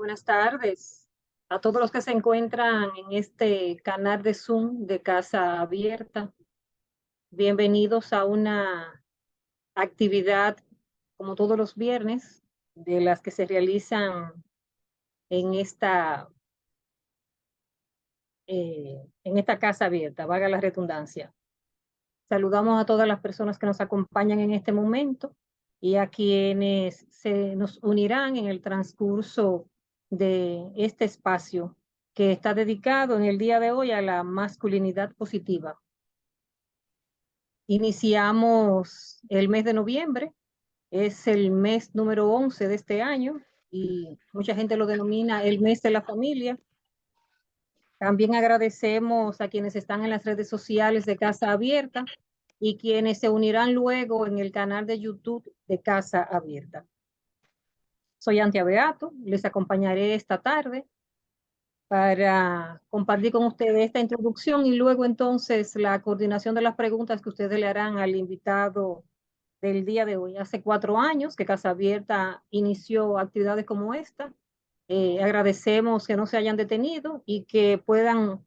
Buenas tardes a todos los que se encuentran en este canal de Zoom de Casa Abierta. Bienvenidos a una actividad, como todos los viernes, de las que se realizan en esta Casa Abierta, valga la redundancia. Saludamos a todas las personas que nos acompañan en este momento y a quienes se nos unirán en el transcurso de este espacio que está dedicado en el día de hoy a la masculinidad positiva. Iniciamos el mes de noviembre, es el mes número 11 de este año y mucha gente lo denomina el mes de la familia. También agradecemos a quienes están en las redes sociales de Casa Abierta y quienes se unirán luego en el canal de YouTube de Casa Abierta. Soy Antia Beato, les acompañaré esta tarde para compartir con ustedes esta introducción y luego entonces la coordinación de las preguntas que ustedes le harán al invitado del día de hoy. Hace 4 años que Casa Abierta inició actividades como esta. Agradecemos que no se hayan detenido y que puedan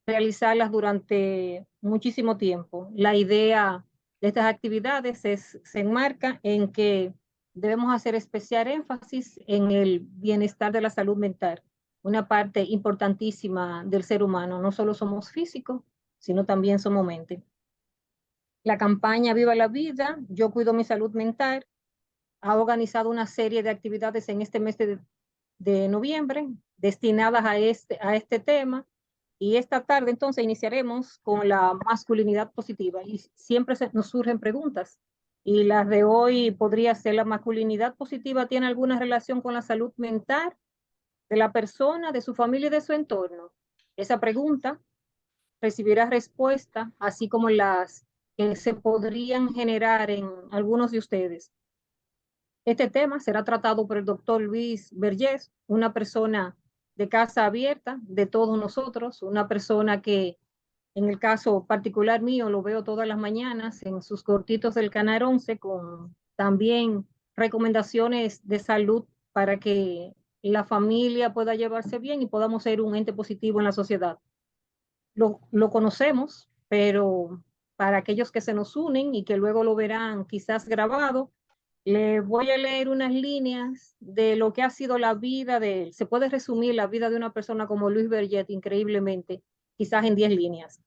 realizarlas durante muchísimo tiempo. La idea de estas actividades se enmarca en que debemos hacer especial énfasis en el bienestar de la salud mental, una parte importantísima del ser humano. No solo somos físicos, sino también somos mente. La campaña Viva la Vida, Yo Cuido Mi Salud Mental, ha organizado una serie de actividades en este mes de noviembre destinadas a este tema. Y esta tarde entonces iniciaremos con la masculinidad positiva. Y siempre nos surgen preguntas. Y las de hoy podría ser: ¿la masculinidad positiva tiene alguna relación con la salud mental de la persona, de su familia y de su entorno? Esa pregunta recibirá respuesta, así como las que se podrían generar en algunos de ustedes. Este tema será tratado por el doctor Luis Vergés, una persona de Casa Abierta, de todos nosotros, una persona que en el caso particular mío lo veo todas las mañanas en sus cortitos del Canal 11 con también recomendaciones de salud para que la familia pueda llevarse bien y podamos ser un ente positivo en la sociedad. Lo conocemos, pero para aquellos que se nos unen y que luego lo verán quizás grabado, le voy a leer unas líneas de lo que ha sido la vida de él. Se puede resumir la vida de una persona como Luis Berget increíblemente, quizás en 10 líneas.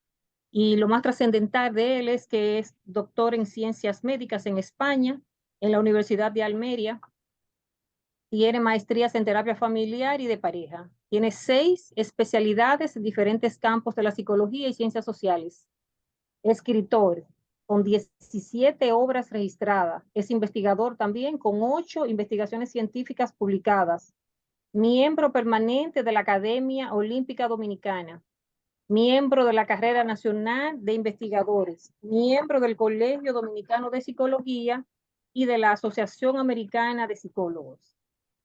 Y lo más trascendental de él es que es doctor en ciencias médicas en España, en la Universidad de Almería. Tiene maestrías en terapia familiar y de pareja. Tiene 6 especialidades en diferentes campos de la psicología y ciencias sociales. Escritor, con 17 obras registradas. Es investigador también, con 8 investigaciones científicas publicadas. Miembro permanente de la Academia Olímpica Dominicana. Miembro de la Carrera Nacional de Investigadores. Miembro del Colegio Dominicano de Psicología y de la Asociación Americana de Psicólogos.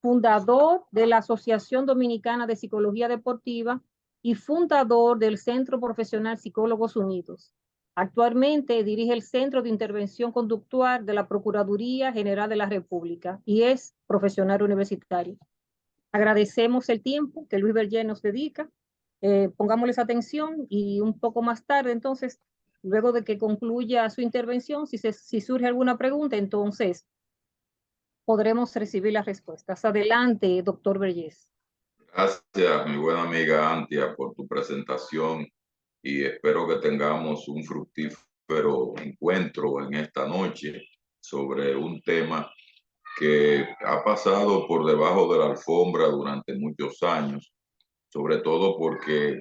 Fundador de la Asociación Dominicana de Psicología Deportiva y fundador del Centro Profesional Psicólogos Unidos. Actualmente dirige el Centro de Intervención Conductual de la Procuraduría General de la República y es profesional universitario. Agradecemos el tiempo que Luis Berger nos dedica. Pongámosles atención y un poco más tarde, entonces, luego de que concluya su intervención, si surge alguna pregunta, entonces podremos recibir las respuestas. Adelante, doctor Berges. Gracias, mi buena amiga Antia, por tu presentación y espero que tengamos un fructífero encuentro en esta noche sobre un tema que ha pasado por debajo de la alfombra durante muchos años, sobre todo porque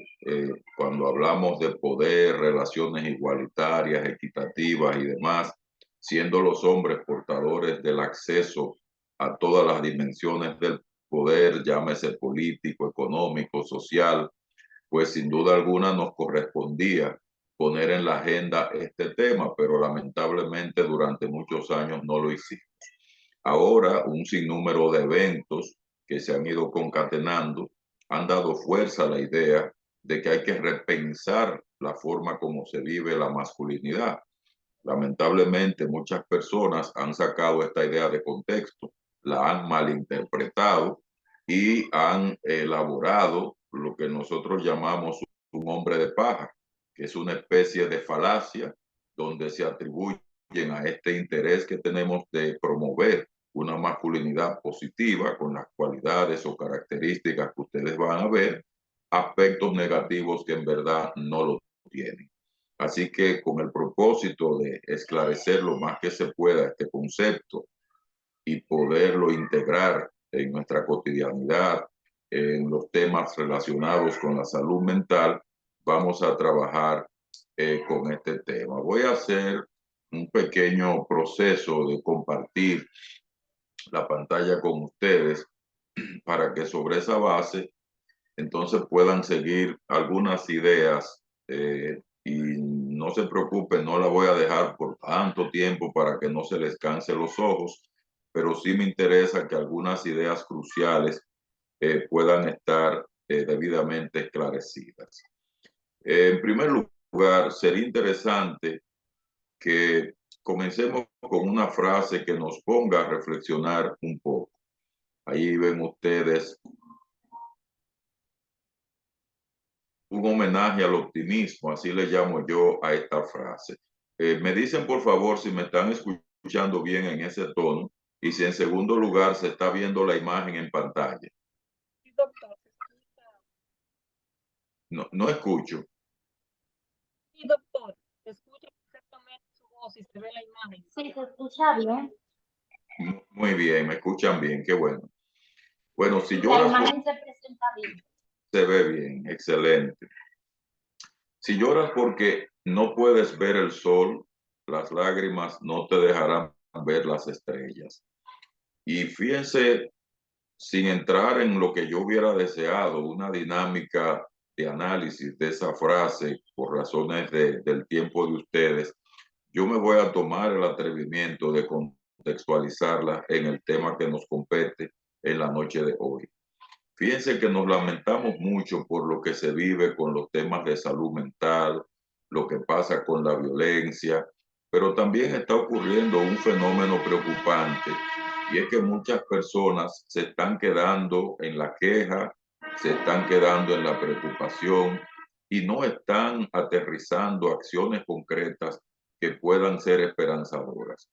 cuando hablamos de poder, relaciones igualitarias, equitativas y demás, siendo los hombres portadores del acceso a todas las dimensiones del poder, llámese político, económico, social, pues sin duda alguna nos correspondía poner en la agenda este tema, pero lamentablemente durante muchos años no lo hicimos. Ahora, un sinnúmero de eventos que se han ido concatenando han dado fuerza a la idea de que hay que repensar la forma como se vive la masculinidad. Lamentablemente, muchas personas han sacado esta idea de contexto, la han malinterpretado y han elaborado lo que nosotros llamamos un hombre de paja, que es una especie de falacia donde se atribuyen a este interés que tenemos de promover una masculinidad positiva con las cualidades o características que ustedes van a ver, aspectos negativos que en verdad no lo tienen. Así que con el propósito de esclarecer lo más que se pueda este concepto y poderlo integrar en nuestra cotidianidad, en los temas relacionados con la salud mental, vamos a trabajar con este tema. Voy a hacer un pequeño proceso de compartir la pantalla con ustedes para que sobre esa base entonces puedan seguir algunas ideas y no se preocupen, no la voy a dejar por tanto tiempo para que no se les canse los ojos, pero sí me interesa que algunas ideas cruciales puedan estar debidamente esclarecidas. En primer lugar, sería interesante que comencemos con una frase que nos ponga a reflexionar un poco. Ahí ven ustedes un homenaje al optimismo, así le llamo yo a esta frase. Me dicen por favor si me están escuchando bien en ese tono y si en segundo lugar se está viendo la imagen en pantalla. Sí, doctor. No, no escucho. Sí, doctor. Se escucha perfectamente su voz y se ve la imagen. Sí, se escucha bien. Muy bien, me escuchan bien, qué bueno. Bueno, si La lloras, imagen se presenta bien. se ve bien, excelente. Si lloras porque no puedes ver el sol, las lágrimas no te dejarán ver las estrellas. Y fíjense, sin entrar en lo que yo hubiera deseado, una dinámica de análisis de esa frase por razones del tiempo de ustedes, yo me voy a tomar el atrevimiento de contextualizarla en el tema que nos compete en la noche de hoy. Fíjense que nos lamentamos mucho por lo que se vive con los temas de salud mental, lo que pasa con la violencia, pero también está ocurriendo un fenómeno preocupante y es que muchas personas se están quedando en la queja, se están quedando en la preocupación y no están aterrizando acciones concretas que puedan ser esperanzadoras.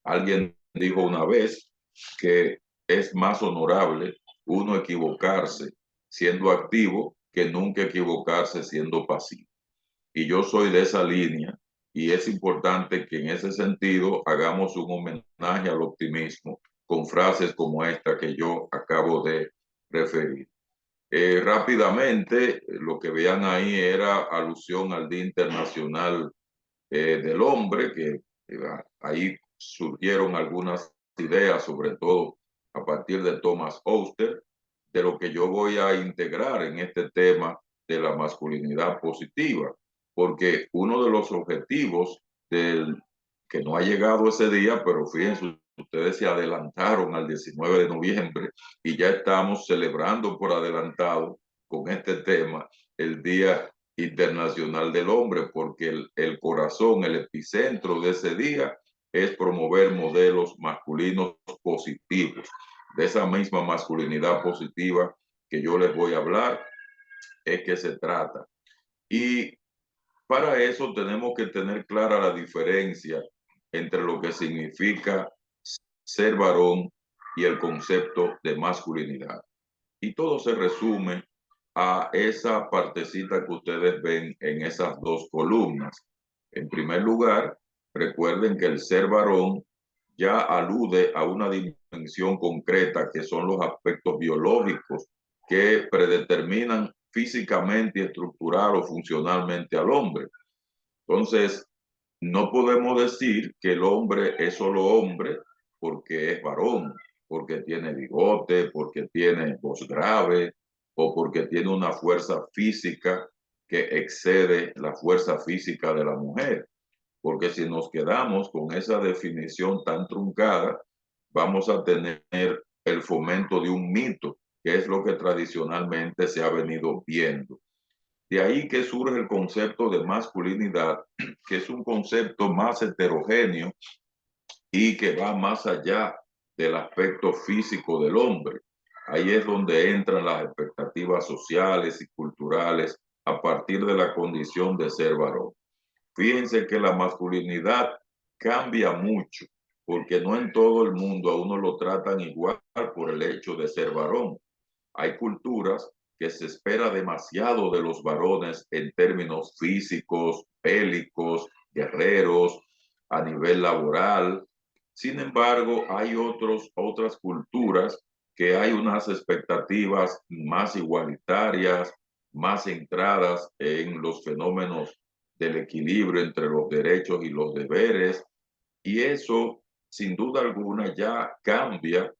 Alguien dijo una vez que es más honorable uno equivocarse siendo activo que nunca equivocarse siendo pasivo. Y yo soy de esa línea y es importante que en ese sentido hagamos un homenaje al optimismo con frases como esta que yo acabo de referir. Rápidamente, lo que vean ahí era alusión al Día Internacional del Hombre, que ahí surgieron algunas ideas, sobre todo a partir de Thomas Auster, de lo que yo voy a integrar en este tema de la masculinidad positiva, porque uno de los objetivos del que no ha llegado ese día, pero fíjense, ustedes se adelantaron al 19 de noviembre y ya estamos celebrando por adelantado con este tema el Día Internacional del Hombre, porque el corazón, el epicentro de ese día es promover modelos masculinos positivos. De esa misma masculinidad positiva que yo les voy a hablar es que se trata. Y para eso tenemos que tener clara la diferencia entre lo que significa ser varón y el concepto de masculinidad. Y todo se resume a esa partecita que ustedes ven en esas dos columnas. En primer lugar, recuerden que el ser varón ya alude a una dimensión concreta que son los aspectos biológicos que predeterminan físicamente y estructural o funcionalmente al hombre. Entonces, no podemos decir que el hombre es solo hombre porque es varón, porque tiene bigote, porque tiene voz grave o porque tiene una fuerza física que excede la fuerza física de la mujer. Porque si nos quedamos con esa definición tan truncada, vamos a tener el fomento de un mito, que es lo que tradicionalmente se ha venido viendo. De ahí que surge el concepto de masculinidad, que es un concepto más heterogéneo y que va más allá del aspecto físico del hombre. Ahí es donde entran las expectativas sociales y culturales a partir de la condición de ser varón. Fíjense que la masculinidad cambia mucho, porque no en todo el mundo a uno lo tratan igual por el hecho de ser varón. Hay culturas que se espera demasiado de los varones en términos físicos, bélicos, guerreros, a nivel laboral. Sin embargo, hay otras culturas que hay unas expectativas más igualitarias, más centradas en los fenómenos del equilibrio entre los derechos y los deberes, y eso, sin duda alguna, ya cambia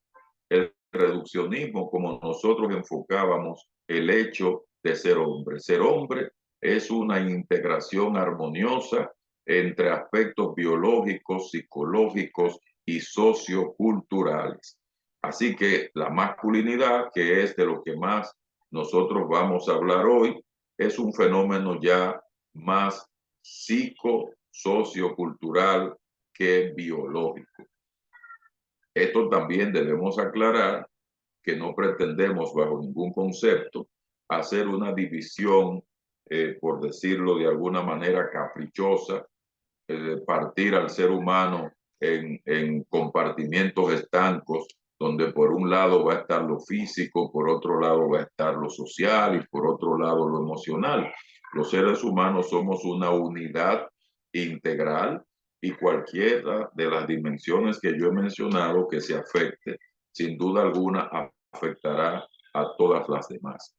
el reduccionismo como nosotros enfocábamos el hecho de ser hombre. Ser hombre es una integración armoniosa entre aspectos biológicos, psicológicos y socioculturales. Así que la masculinidad, que es de lo que más nosotros vamos a hablar hoy, es un fenómeno ya más psico-sociocultural que biológico. Esto también debemos aclarar que no pretendemos bajo ningún concepto hacer una división, por decirlo de alguna manera caprichosa, partir al ser humano en compartimientos estancos, donde por un lado va a estar lo físico, por otro lado va a estar lo social y por otro lado lo emocional. Los seres humanos somos una unidad integral y cualquiera de las dimensiones que yo he mencionado que se afecte, sin duda alguna afectará a todas las demás.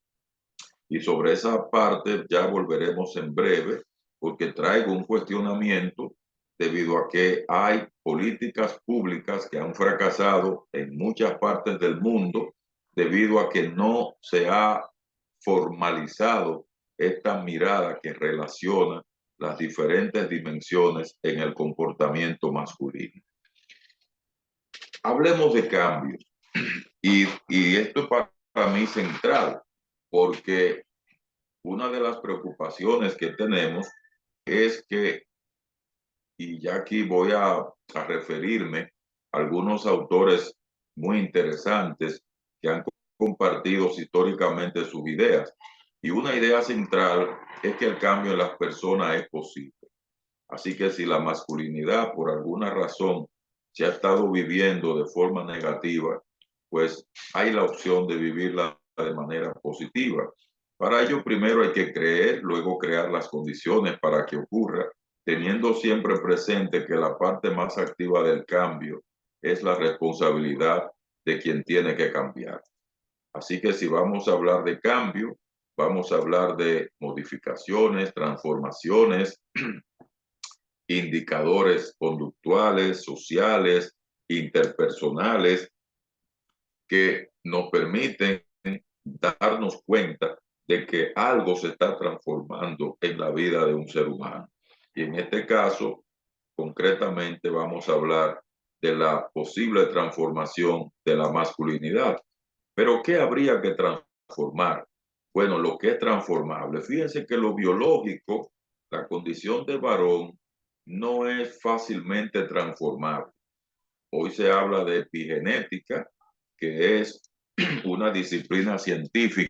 Y sobre esa parte ya volveremos en breve, porque traigo un cuestionamiento debido a que hay políticas públicas que han fracasado en muchas partes del mundo debido a que no se ha formalizado esta mirada que relaciona las diferentes dimensiones en el comportamiento masculino. Hablemos de cambio. Y esto es para mí central, porque una de las preocupaciones que tenemos es que, y ya aquí voy a referirme a algunos autores muy interesantes que han compartido históricamente sus ideas, y una idea central es que el cambio en las personas es posible. Así que si la masculinidad por alguna razón se ha estado viviendo de forma negativa, pues hay la opción de vivirla de manera positiva. Para ello, primero hay que creer, luego crear las condiciones para que ocurra, teniendo siempre presente que la parte más activa del cambio es la responsabilidad de quien tiene que cambiar. Así que si vamos a hablar de cambio, vamos a hablar de modificaciones, transformaciones, indicadores conductuales, sociales, interpersonales, que nos permiten darnos cuenta de que algo se está transformando en la vida de un ser humano. Y en este caso, concretamente, vamos a hablar de la posible transformación de la masculinidad. Pero, ¿qué habría que transformar? Bueno, lo que es transformable. Fíjense que lo biológico, la condición de varón, no es fácilmente transformable. Hoy se habla de epigenética, que es una disciplina científica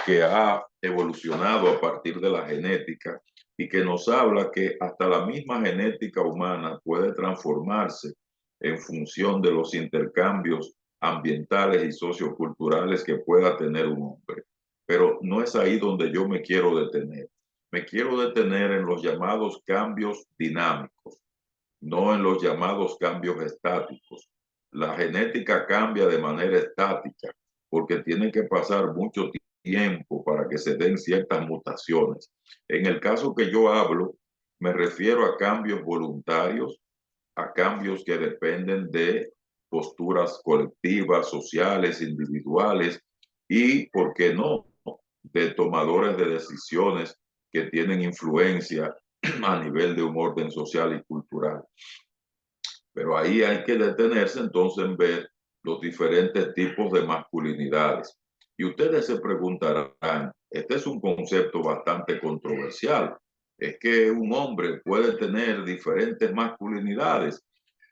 que ha evolucionado a partir de la genética y que nos habla que hasta la misma genética humana puede transformarse en función de los intercambios ambientales y socioculturales que pueda tener un hombre. Pero no es ahí donde yo me quiero detener. Me quiero detener en los llamados cambios dinámicos, no en los llamados cambios estáticos. La genética cambia de manera estática porque tiene que pasar mucho tiempo para que se den ciertas mutaciones. En el caso que yo hablo, me refiero a cambios voluntarios, a cambios que dependen de posturas colectivas, sociales, individuales y, ¿por qué no?, de tomadores de decisiones que tienen influencia a nivel de un orden social y cultural. Pero ahí hay que detenerse entonces en ver los diferentes tipos de masculinidades. Y ustedes se preguntarán, este es un concepto bastante controversial. ¿Es que un hombre puede tener diferentes masculinidades?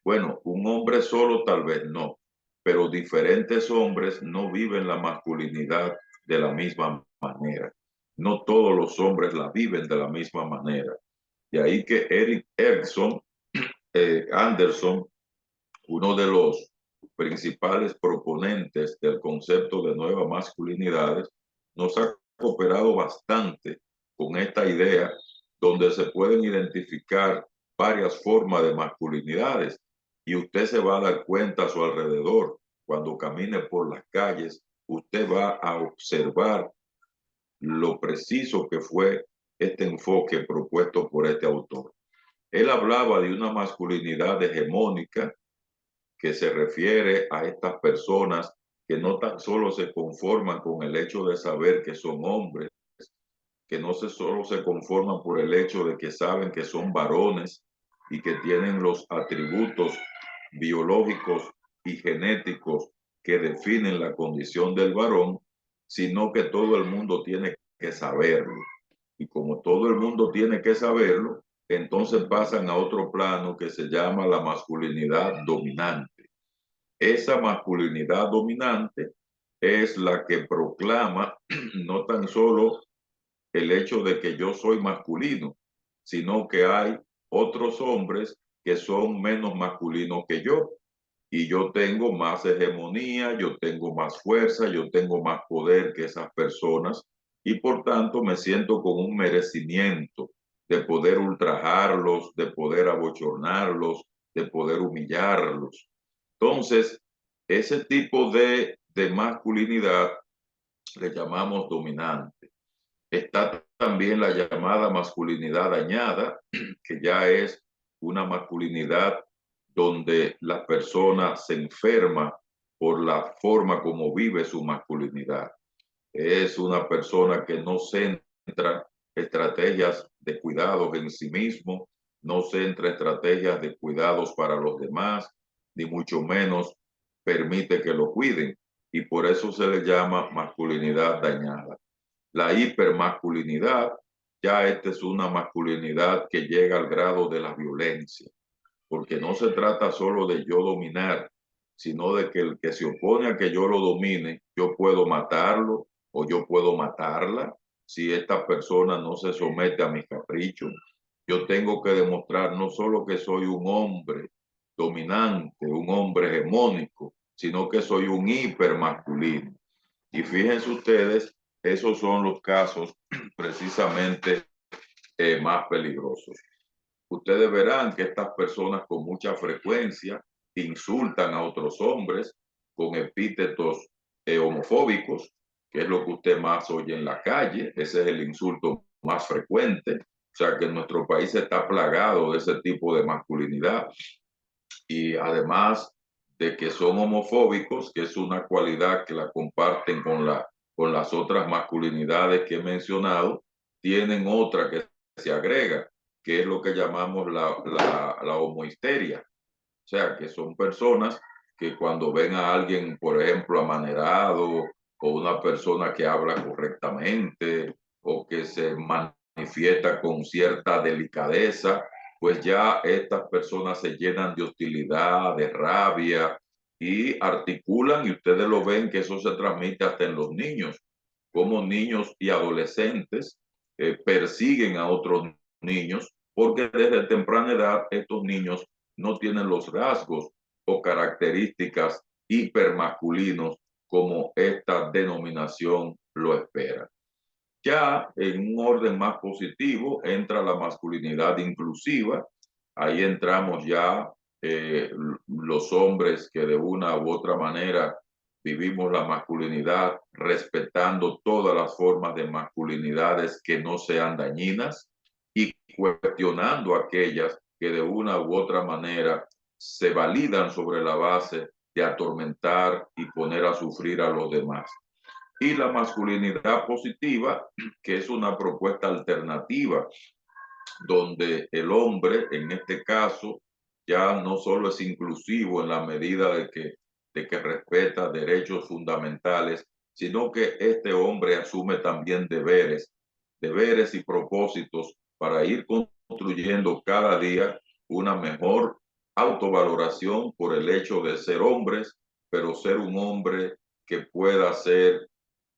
Bueno, un hombre solo tal vez no, pero diferentes hombres no viven la masculinidad de la misma manera. No todos los hombres la viven de la misma manera. De ahí que Erik Anderson, uno de los principales proponentes del concepto de nuevas masculinidades, nos ha cooperado bastante con esta idea donde se pueden identificar varias formas de masculinidades y usted se va a dar cuenta a su alrededor. Cuando camine por las calles, usted va a observar lo preciso que fue este enfoque propuesto por este autor. Él hablaba de una masculinidad hegemónica que se refiere a estas personas que no tan solo se conforman con el hecho de saber que son hombres, que no solo se conforman por el hecho de que saben que son varones y que tienen los atributos biológicos y genéticos que definen la condición del varón, sino que todo el mundo tiene que saberlo. Y como todo el mundo tiene que saberlo, entonces pasan a otro plano que se llama la masculinidad dominante. Esa masculinidad dominante es la que proclama no tan solo el hecho de que yo soy masculino, sino que hay otros hombres que son menos masculinos que yo. Y yo tengo más hegemonía, yo tengo más fuerza, yo tengo más poder que esas personas y por tanto me siento con un merecimiento de poder ultrajarlos, de poder abochornarlos, de poder humillarlos. Entonces, ese tipo de masculinidad le llamamos dominante. Está también la llamada masculinidad dañada, que ya es una masculinidad donde la persona se enferma por la forma como vive su masculinidad. Es una persona que no centra estrategias de cuidados en sí mismo, no centra estrategias de cuidados para los demás, ni mucho menos permite que lo cuiden. Y por eso se le llama masculinidad dañada. La hipermasculinidad, ya esta es una masculinidad que llega al grado de la violencia, porque no se trata solo de yo dominar, sino de que el que se opone a que yo lo domine, yo puedo matarlo o yo puedo matarla si esta persona no se somete a mis caprichos. Yo tengo que demostrar no solo que soy un hombre dominante, un hombre hegemónico, sino que soy un hipermasculino. Y fíjense ustedes, esos son los casos precisamente más peligrosos. Ustedes verán que estas personas con mucha frecuencia insultan a otros hombres con epítetos homofóbicos, que es lo que usted más oye en la calle. Ese es el insulto más frecuente. O sea que nuestro país está plagado de ese tipo de masculinidad. Y además de que son homofóbicos, que es una cualidad que la comparten con las otras masculinidades que he mencionado, tienen otra que se agrega, que es lo que llamamos la homohisteria. O sea, que son personas que cuando ven a alguien, por ejemplo, amanerado, o una persona que habla correctamente, o que se manifiesta con cierta delicadeza, pues ya estas personas se llenan de hostilidad, de rabia y articulan, y ustedes lo ven que eso se transmite hasta en los niños, como niños y adolescentes persiguen a otros niños, porque desde temprana edad estos niños no tienen los rasgos o características hipermasculinos como esta denominación lo espera. Ya en un orden más positivo entra la masculinidad inclusiva. Ahí entramos ya los hombres que de una u otra manera vivimos la masculinidad respetando todas las formas de masculinidades que no sean dañinas y cuestionando aquellas que de una u otra manera se validan sobre la base de atormentar y poner a sufrir a los demás. Y la masculinidad positiva, que es una propuesta alternativa, donde el hombre, en este caso, ya no solo es inclusivo en la medida de que respeta derechos fundamentales, sino que este hombre asume también deberes y propósitos para ir construyendo cada día una mejor autovaloración por el hecho de ser hombres, pero ser un hombre que pueda ser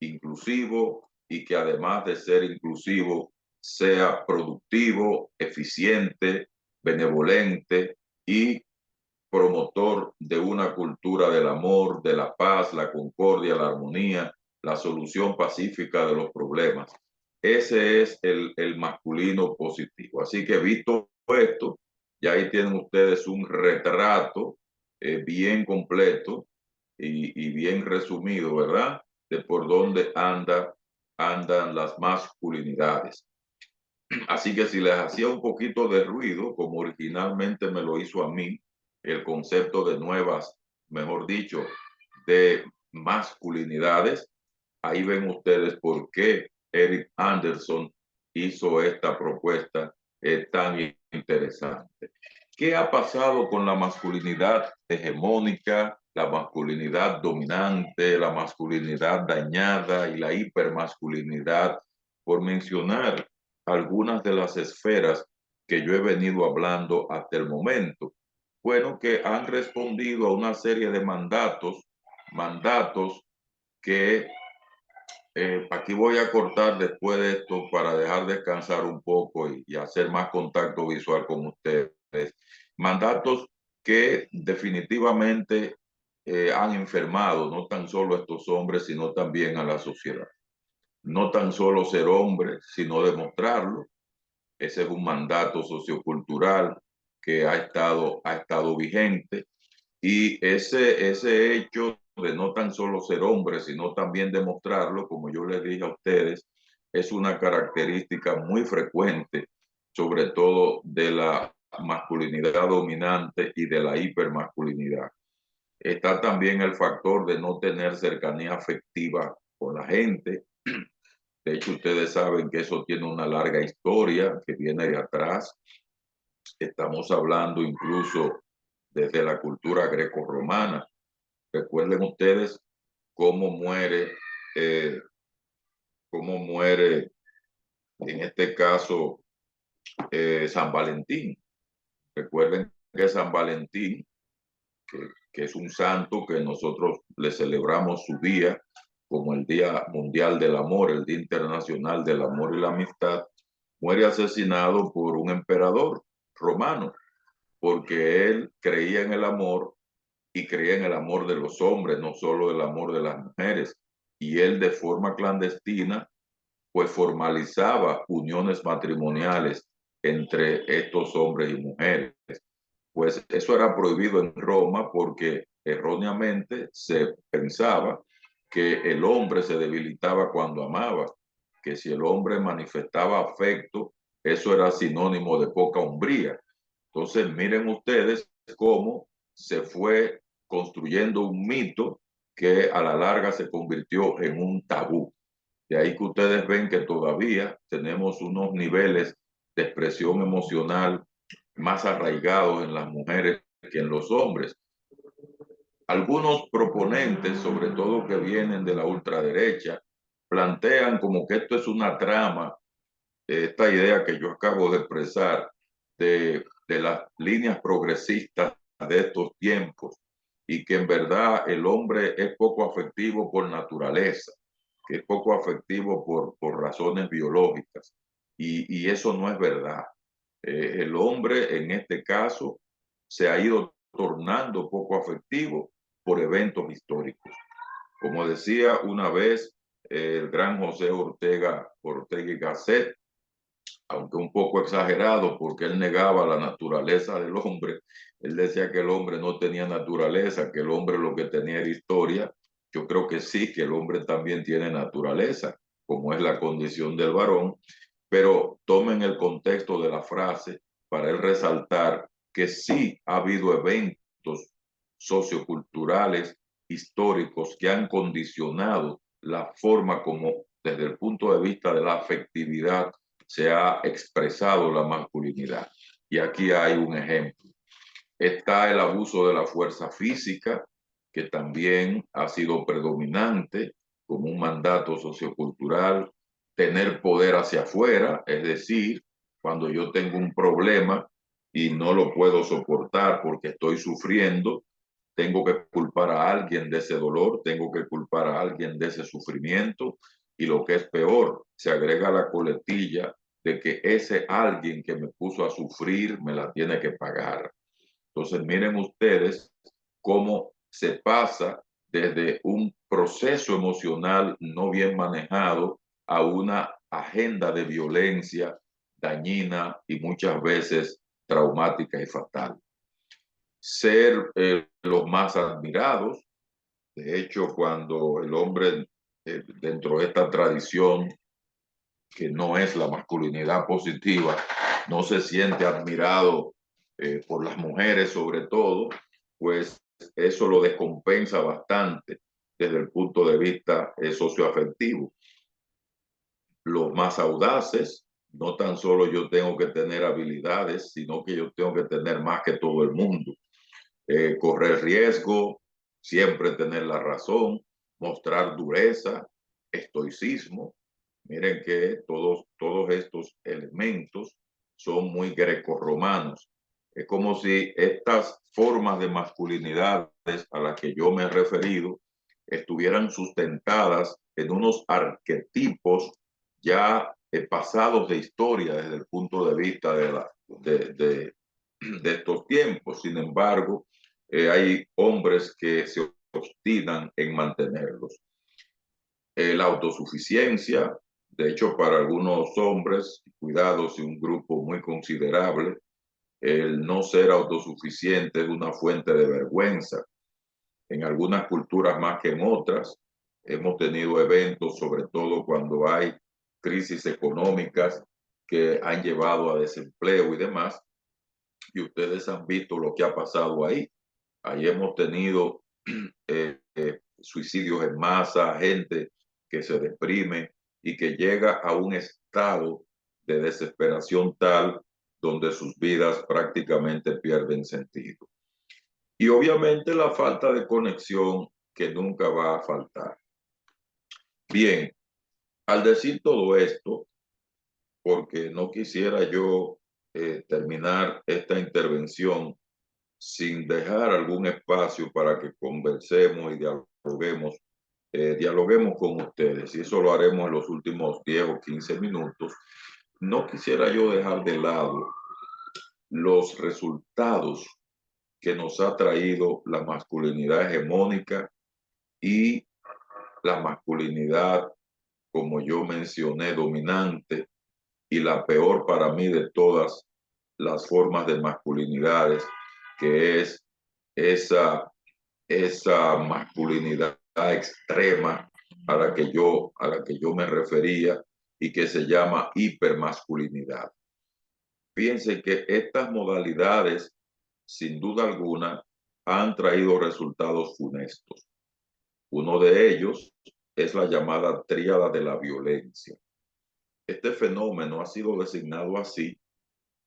inclusivo y que además de ser inclusivo sea productivo, eficiente, benevolente y promotor de una cultura del amor, de la paz, la concordia, la armonía, la solución pacífica de los problemas. Ese es el masculino positivo. Así que visto esto, ya ahí tienen ustedes un retrato bien completo y bien resumido, ¿verdad? De por dónde andan las masculinidades. Así que si les hacía un poquito de ruido, como originalmente me lo hizo a mí, el concepto de nuevas, mejor dicho, de masculinidades, ahí ven ustedes por qué Eric Anderson hizo esta propuesta tan interesante. ¿Qué ha pasado con la masculinidad hegemónica, la masculinidad dominante, la masculinidad dañada y la hipermasculinidad? Por mencionar algunas de las esferas que yo he venido hablando hasta el momento. Bueno, que han respondido a una serie de mandatos que aquí voy a cortar después de esto para dejar descansar un poco y hacer más contacto visual con ustedes. Mandatos que definitivamente han enfermado no tan solo a estos hombres, sino también a la sociedad. No tan solo ser hombre, sino demostrarlo. Ese es un mandato sociocultural que ha estado vigente. Y ese hecho de no tan solo ser hombre, sino también demostrarlo, como yo les dije a ustedes, es una característica muy frecuente, sobre todo de la masculinidad dominante y de la hipermasculinidad. Está también el factor de no tener cercanía afectiva con la gente. De hecho, ustedes saben que eso tiene una larga historia que viene de atrás. Estamos hablando incluso desde la cultura grecorromana. Recuerden ustedes cómo muere, eh, cómo muere en este caso San Valentín. Recuerden que San Valentín, que es un santo que nosotros le celebramos su día como el Día Mundial del Amor, el Día Internacional del Amor y la Amistad, muere asesinado por un emperador romano, porque él creía en el amor y creía en el amor de los hombres, no solo el amor de las mujeres. Y él de forma clandestina, pues formalizaba uniones matrimoniales entre estos hombres y mujeres. Pues eso era prohibido en Roma porque erróneamente se pensaba que el hombre se debilitaba cuando amaba, que si el hombre manifestaba afecto, eso era sinónimo de poca hombría. Entonces, miren ustedes cómo se fue construyendo un mito que a la larga se convirtió en un tabú. De ahí que ustedes ven que todavía tenemos unos niveles de expresión emocional más arraigados en las mujeres que en los hombres. Algunos proponentes, sobre todo que vienen de la ultraderecha, plantean como que esto es una trama, esta idea que yo acabo de expresar de las líneas progresistas de estos tiempos y que en verdad el hombre es poco afectivo por naturaleza, que es poco afectivo por razones biológicas. Y eso no es verdad. El hombre en este caso se ha ido tornando poco afectivo por eventos históricos. Como decía una vez el gran José Ortega y Gasset, aunque un poco exagerado porque él negaba la naturaleza del hombre, él decía que el hombre no tenía naturaleza, que el hombre lo que tenía era historia. Yo creo que sí, que el hombre también tiene naturaleza, como es la condición del varón, pero tomen el contexto de la frase para él resaltar que sí ha habido eventos socioculturales, históricos, que han condicionado la forma como desde el punto de vista de la afectividad se ha expresado la masculinidad. Y aquí hay un ejemplo. Está el abuso de la fuerza física, que también ha sido predominante como un mandato sociocultural. Tener poder hacia afuera, es decir, cuando yo tengo un problema y no lo puedo soportar porque estoy sufriendo, tengo que culpar a alguien de ese dolor, tengo que culpar a alguien de ese sufrimiento y lo que es peor, se agrega la coletilla de que ese alguien que me puso a sufrir me la tiene que pagar. Entonces miren ustedes cómo se pasa desde un proceso emocional no bien manejado a una agenda de violencia dañina y muchas veces traumática y fatal. Ser los más admirados. De hecho, cuando el hombre dentro de esta tradición, que no es la masculinidad positiva, no se siente admirado por las mujeres sobre todo, pues eso lo descompensa bastante desde el punto de vista socioafectivo. Los más audaces, no tan solo yo tengo que tener habilidades, sino que yo tengo que tener más que todo el mundo. Correr riesgo, siempre tener la razón, mostrar dureza, estoicismo. Miren que todos estos elementos son muy grecorromanos. Es como si estas formas de masculinidades a las que yo me he referido estuvieran sustentadas en unos arquetipos ya pasados de historia desde el punto de vista de estos tiempos. Sin embargo, hay hombres que se obstinan en mantenerlos. La autosuficiencia, de hecho, para algunos hombres, cuidados y un grupo muy considerable, el no ser autosuficiente es una fuente de vergüenza. En algunas culturas más que en otras, hemos tenido eventos, sobre todo cuando hay crisis económicas que han llevado a desempleo y demás, y ustedes han visto lo que ha pasado ahí. Ahí hemos tenido suicidios en masa, gente que se deprime y que llega a un estado de desesperación tal donde sus vidas prácticamente pierden sentido. Y obviamente la falta de conexión que nunca va a faltar. Bien, al decir todo esto, porque no quisiera yo terminar esta intervención sin dejar algún espacio para que conversemos y dialoguemos con ustedes. Y eso lo haremos en los últimos 10 o 15 minutos. No quisiera yo dejar de lado los resultados que nos ha traído la masculinidad hegemónica y la masculinidad, como yo mencioné, dominante, y la peor para mí de todas las formas de masculinidades, que es esa masculinidad extrema a la que yo me refería y que se llama hipermasculinidad. Fíjense que estas modalidades, sin duda alguna, han traído resultados funestos. Uno de ellos es la llamada tríada de la violencia. Este fenómeno ha sido designado así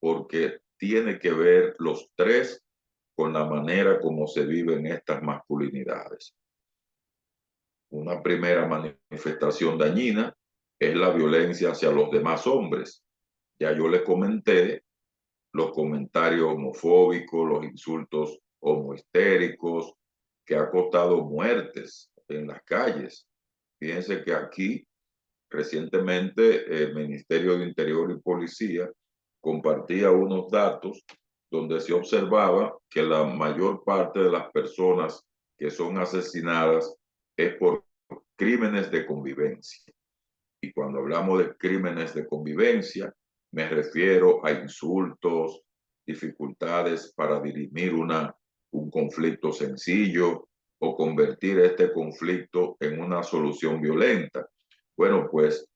porque tiene que ver los tres con la manera como se viven estas masculinidades. Una primera manifestación dañina es la violencia hacia los demás hombres. Ya yo les comenté los comentarios homofóbicos, los insultos homohistéricos, que ha costado muertes en las calles. Fíjense que aquí recientemente el Ministerio de Interior y Policía compartía unos datos donde se observaba que la mayor parte de las personas que son asesinadas es por crímenes de convivencia. Y cuando hablamos de crímenes de convivencia, me refiero a insultos, dificultades para dirimir un conflicto sencillo o convertir este conflicto en una solución violenta. Bueno, pues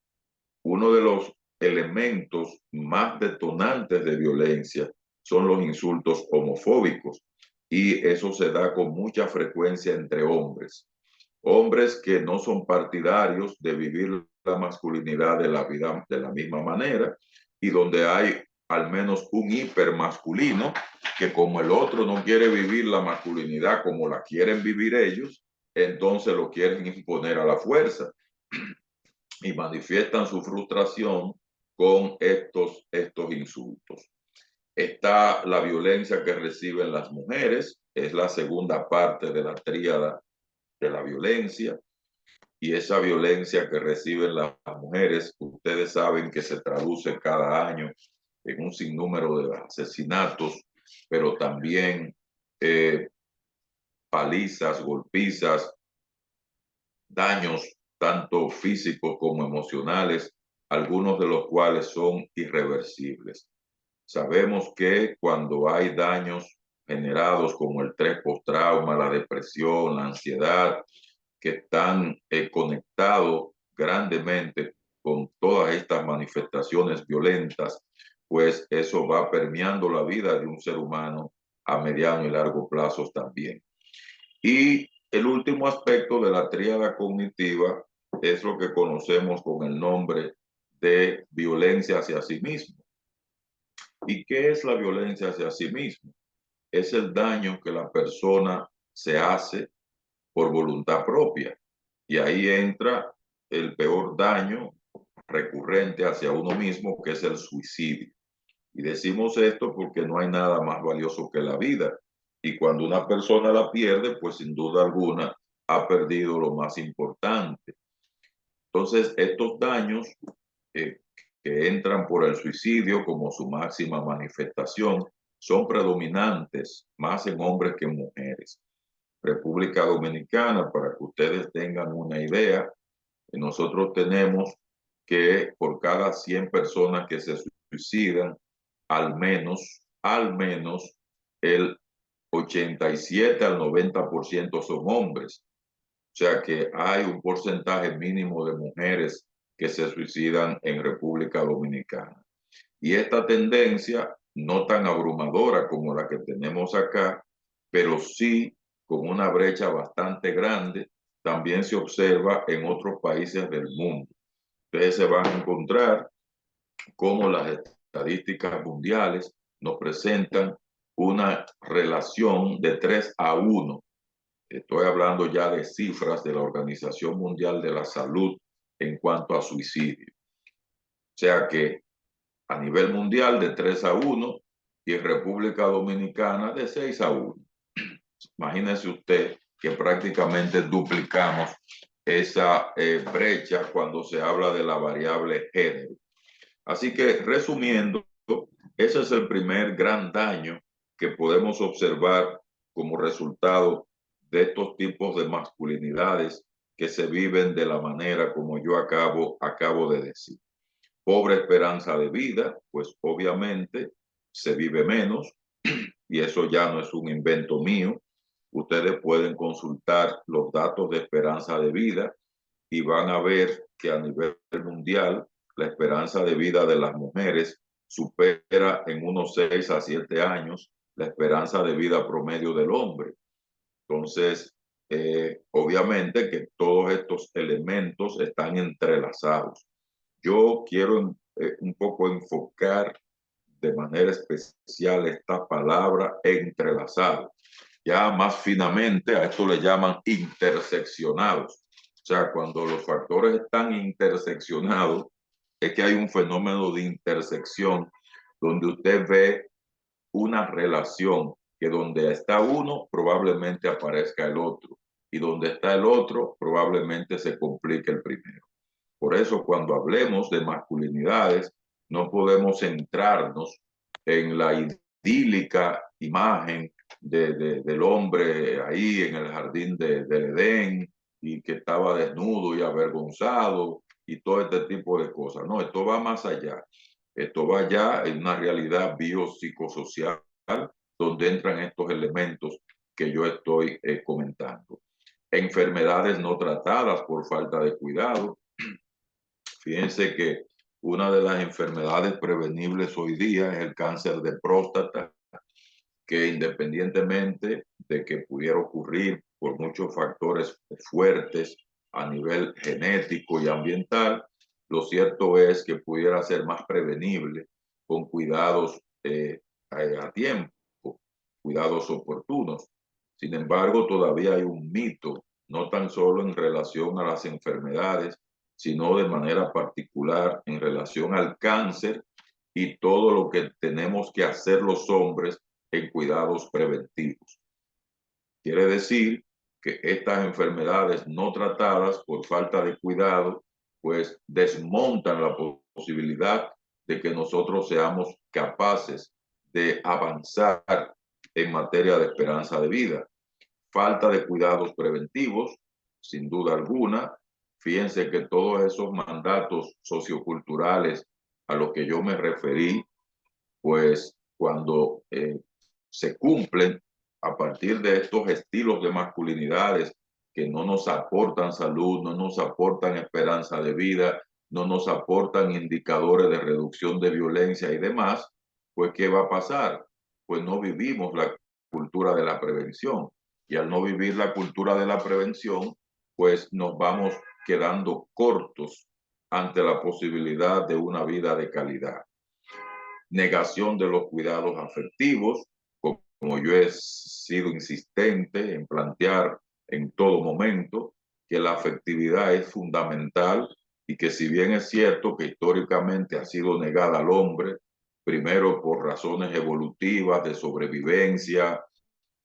uno de los elementos más detonantes de violencia son los insultos homofóbicos, y eso se da con mucha frecuencia entre hombres. Hombres que no son partidarios de vivir la masculinidad de la vida de la misma manera, y donde hay al menos un hipermasculino que, como el otro no quiere vivir la masculinidad como la quieren vivir ellos, entonces lo quieren imponer a la fuerza y manifiestan su frustración con estos insultos. Está la violencia que reciben las mujeres, es la segunda parte de la tríada de la violencia. Y esa violencia que reciben las mujeres, ustedes saben que se traduce cada año en un sinnúmero de asesinatos, pero también palizas, golpizas, daños tanto físicos como emocionales, algunos de los cuales son irreversibles. Sabemos que cuando hay daños generados como el estrés postrauma, la depresión, la ansiedad, que están conectados grandemente con todas estas manifestaciones violentas, pues eso va permeando la vida de un ser humano a mediano y largo plazo también. Y el último aspecto de la tríada cognitiva es lo que conocemos con el nombre de violencia hacia sí mismo. ¿Y qué es la violencia hacia sí mismo? Es el daño que la persona se hace por voluntad propia. Y ahí entra el peor daño recurrente hacia uno mismo, que es el suicidio. Y decimos esto porque no hay nada más valioso que la vida. Y cuando una persona la pierde, pues sin duda alguna ha perdido lo más importante. Entonces, estos daños que entran por el suicidio como su máxima manifestación son predominantes más en hombres que en mujeres. República Dominicana, para que ustedes tengan una idea, nosotros tenemos que por cada 100 personas que se suicidan, al menos el 87 al 90% son hombres. O sea que hay un porcentaje mínimo de mujeres que se suicidan en República Dominicana. Y esta tendencia, no tan abrumadora como la que tenemos acá, pero sí con una brecha bastante grande, también se observa en otros países del mundo. Ustedes se van a encontrar cómo las estadísticas mundiales nos presentan una relación de 3-1. Estoy hablando ya de cifras de la Organización Mundial de la Salud en cuanto a suicidio. O sea que a nivel mundial de 3-1 y en República Dominicana de 6-1. Imagínese usted que prácticamente duplicamos esa brecha cuando se habla de la variable género. Así que resumiendo, ese es el primer gran daño que podemos observar como resultado de estos tipos de masculinidades que se viven de la manera como yo acabo de decir. Pobre esperanza de vida, pues obviamente se vive menos y eso ya no es un invento mío. Ustedes pueden consultar los datos de esperanza de vida y van a ver que a nivel mundial la esperanza de vida de las mujeres supera en unos 6 a 7 años la esperanza de vida promedio del hombre. Entonces, obviamente que todos estos elementos están entrelazados. Yo quiero un poco enfocar de manera especial esta palabra entrelazado. Ya más finamente a esto le llaman interseccionados. O sea, cuando los factores están interseccionados, es que hay un fenómeno de intersección donde usted ve una relación que donde está uno probablemente aparezca el otro y donde está el otro probablemente se complique el primero. Por eso cuando hablemos de masculinidades no podemos centrarnos en la idílica imagen del hombre ahí en el jardín del Edén y que estaba desnudo y avergonzado y todo este tipo de cosas. No, esto va más allá. Esto va ya en una realidad biopsicosocial donde entran estos elementos que yo estoy comentando. Enfermedades no tratadas por falta de cuidado. Fíjense que una de las enfermedades prevenibles hoy día es el cáncer de próstata, que independientemente de que pudiera ocurrir por muchos factores fuertes a nivel genético y ambiental, lo cierto es que pudiera ser más prevenible con cuidados a tiempo, cuidados oportunos. Sin embargo, todavía hay un mito, no tan solo en relación a las enfermedades, sino de manera particular en relación al cáncer, y todo lo que tenemos que hacer los hombres en cuidados preventivos. Quiere decir que estas enfermedades no tratadas por falta de cuidado, pues desmontan la posibilidad de que nosotros seamos capaces de avanzar en materia de esperanza de vida. Falta de cuidados preventivos, sin duda alguna. Fíjense que todos esos mandatos socioculturales a los que yo me referí, pues cuando se cumplen a partir de estos estilos de masculinidades que no nos aportan salud, no nos aportan esperanza de vida, no nos aportan indicadores de reducción de violencia y demás, pues ¿qué va a pasar? Pues no vivimos la cultura de la prevención. Y al no vivir la cultura de la prevención, pues nos vamos quedando cortos ante la posibilidad de una vida de calidad. Negación de los cuidados afectivos, como yo he sido insistente en plantear en todo momento, que la afectividad es fundamental y que si bien es cierto que históricamente ha sido negada al hombre, primero por razones evolutivas de sobrevivencia,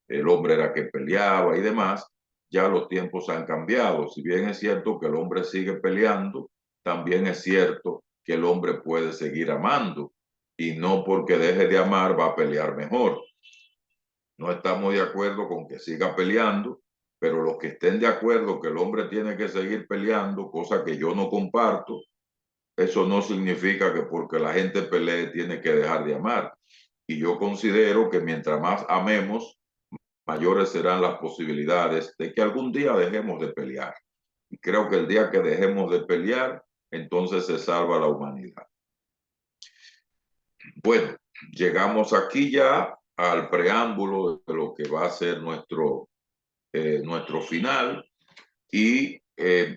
el hombre era que peleaba y demás, ya los tiempos han cambiado. Si bien es cierto que el hombre sigue peleando, también es cierto que el hombre puede seguir amando y no porque deje de amar va a pelear mejor. No estamos de acuerdo con que siga peleando, pero los que estén de acuerdo que el hombre tiene que seguir peleando, cosa que yo no comparto, eso no significa que porque la gente pelee tiene que dejar de amar. Y yo considero que mientras más amemos, mayores serán las posibilidades de que algún día dejemos de pelear. Y creo que el día que dejemos de pelear, entonces se salva la humanidad. Bueno, llegamos aquí ya al preámbulo de lo que va a ser nuestro final y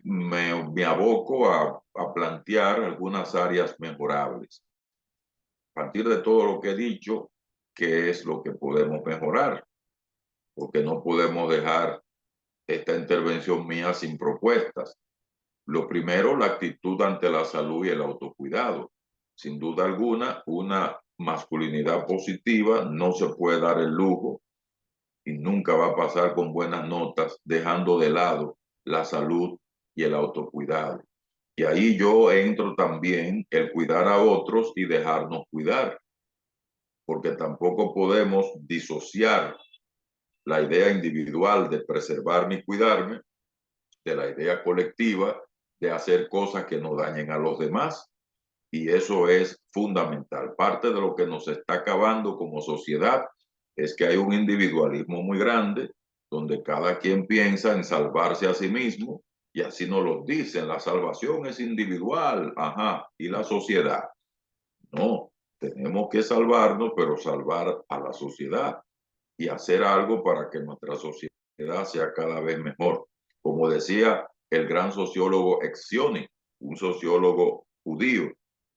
me aboco a plantear algunas áreas mejorables. A partir de todo lo que he dicho, ¿qué es lo que podemos mejorar? Porque no podemos dejar esta intervención mía sin propuestas. Lo primero, la actitud ante la salud y el autocuidado. Sin duda alguna, una masculinidad positiva no se puede dar el lujo y nunca va a pasar con buenas notas dejando de lado la salud y el autocuidado. Y ahí yo entro también el cuidar a otros y dejarnos cuidar, porque tampoco podemos disociar la idea individual de preservarme y cuidarme de la idea colectiva de hacer cosas que no dañen a los demás. Y eso es fundamental. Parte de lo que nos está acabando como sociedad es que hay un individualismo muy grande donde cada quien piensa en salvarse a sí mismo y así nos lo dicen, la salvación es individual, ajá, y la sociedad. No, tenemos que salvarnos, pero salvar a la sociedad y hacer algo para que nuestra sociedad sea cada vez mejor. Como decía el gran sociólogo Etzioni, un sociólogo judío,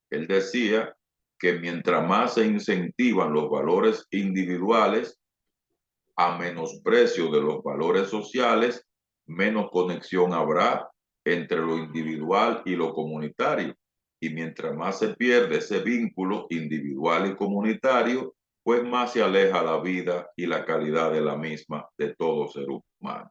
él decía que mientras más se incentivan los valores individuales a menosprecio de los valores sociales, menos conexión habrá entre lo individual y lo comunitario. Y mientras más se pierde ese vínculo individual y comunitario, pues más se aleja la vida y la calidad de la misma de todo ser humano.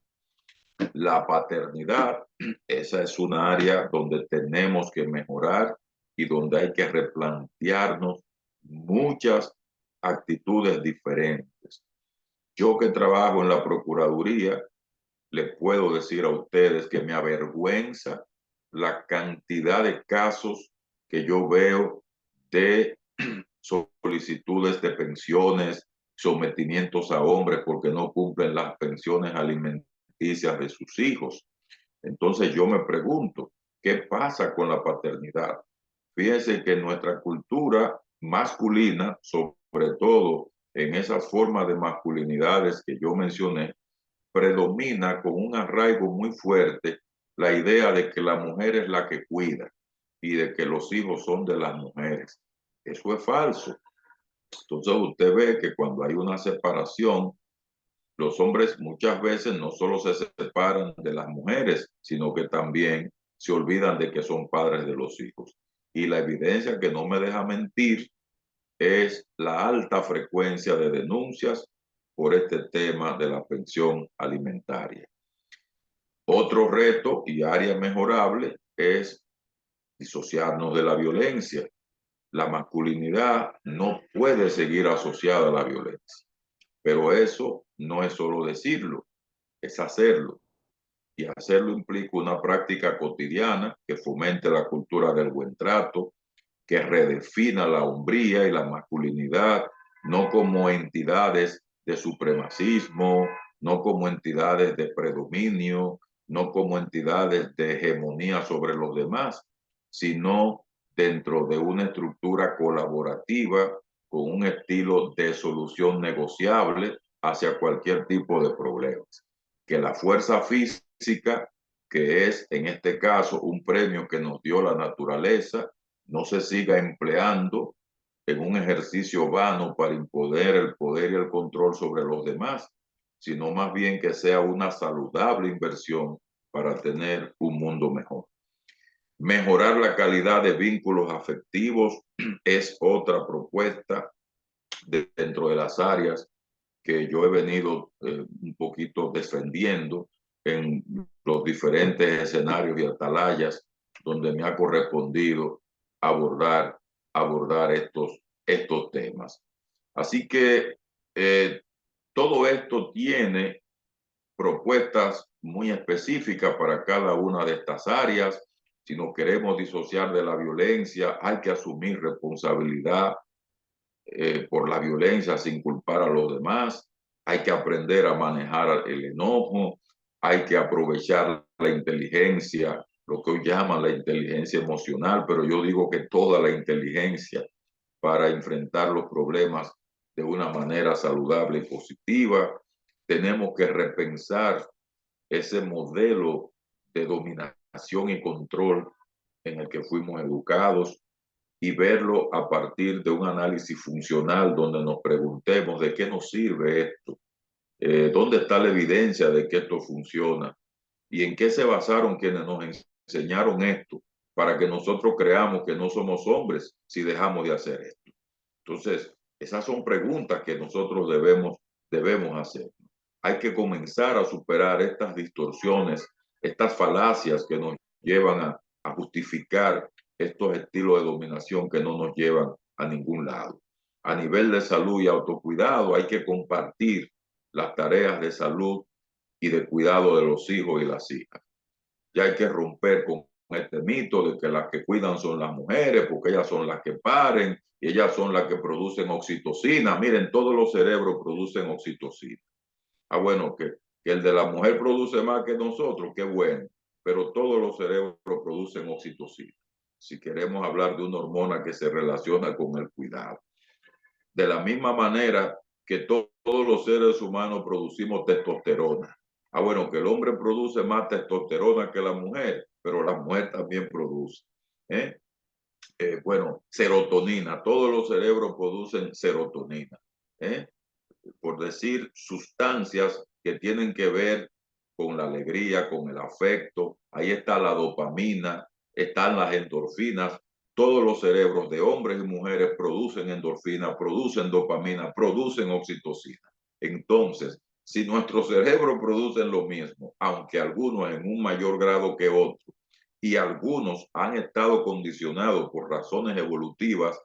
La paternidad, esa es una área donde tenemos que mejorar y donde hay que replantearnos muchas actitudes diferentes. Yo que trabajo en la Procuraduría, les puedo decir a ustedes que me avergüenza la cantidad de casos que yo veo de solicitudes de pensiones, sometimientos a hombres porque no cumplen las pensiones alimenticias de sus hijos. Entonces yo me pregunto, ¿qué pasa con la paternidad? Fíjense que nuestra cultura masculina, sobre todo en esas formas de masculinidades que yo mencioné, predomina con un arraigo muy fuerte la idea de que la mujer es la que cuida y de que los hijos son de las mujeres. Eso es falso. Entonces usted ve que cuando hay una separación, los hombres muchas veces no solo se separan de las mujeres, sino que también se olvidan de que son padres de los hijos. Y la evidencia que no me deja mentir es la alta frecuencia de denuncias por este tema de la pensión alimentaria. Otro reto y área mejorable es disociarnos de la violencia. La masculinidad no puede seguir asociada a la violencia, pero eso no es solo decirlo, es hacerlo. Y hacerlo implica una práctica cotidiana que fomente la cultura del buen trato, que redefina la hombría y la masculinidad, no como entidades de supremacismo, no como entidades de predominio, no como entidades de hegemonía sobre los demás, sino dentro de una estructura colaborativa con un estilo de solución negociable hacia cualquier tipo de problemas. Que la fuerza física, que es en este caso un premio que nos dio la naturaleza, no se siga empleando en un ejercicio vano para imponer el poder y el control sobre los demás, sino más bien que sea una saludable inversión para tener un mundo mejor. Mejorar la calidad de vínculos afectivos es otra propuesta dentro de las áreas que yo he venido un poquito defendiendo en los diferentes escenarios y atalayas donde me ha correspondido abordar estos temas. Así que todo esto tiene propuestas muy específicas para cada una de estas áreas. Si nos queremos disociar de la violencia, hay que asumir responsabilidad por la violencia sin culpar a los demás. Hay que aprender a manejar el enojo. Hay que aprovechar la inteligencia, lo que hoy llaman la inteligencia emocional, pero yo digo que toda la inteligencia para enfrentar los problemas de una manera saludable y positiva. Tenemos que repensar ese modelo de dominación y control en el que fuimos educados y verlo a partir de un análisis funcional donde nos preguntemos de qué nos sirve esto, dónde está la evidencia de que esto funciona y en qué se basaron quienes nos enseñaron esto para que nosotros creamos que no somos hombres si dejamos de hacer esto. Entonces, esas son preguntas que nosotros debemos hacer. Hay que comenzar a superar estas distorsiones, estas falacias que nos llevan a justificar estos estilos de dominación que no nos llevan a ningún lado. A nivel de salud y autocuidado, hay que compartir las tareas de salud y de cuidado de los hijos y las hijas. Ya hay que romper con este mito de que las que cuidan son las mujeres, porque ellas son las que paren y ellas son las que producen oxitocina. Miren, todos los cerebros producen oxitocina. Ah, bueno, que el de la mujer produce más que nosotros, qué bueno, pero todos los cerebros producen oxitocina. Si queremos hablar de una hormona que se relaciona con el cuidado. De la misma manera que todos los seres humanos producimos testosterona. Ah, bueno, que el hombre produce más testosterona que la mujer, pero la mujer también produce. Bueno, serotonina. Todos los cerebros producen serotonina. Por decir, sustancias que tienen que ver con la alegría, con el afecto. Ahí está la dopamina, están las endorfinas. Todos los cerebros de hombres y mujeres producen endorfina, producen dopamina, producen oxitocina. Entonces, si nuestros cerebros producen lo mismo, aunque algunos en un mayor grado que otros, y algunos han estado condicionados por razones evolutivas,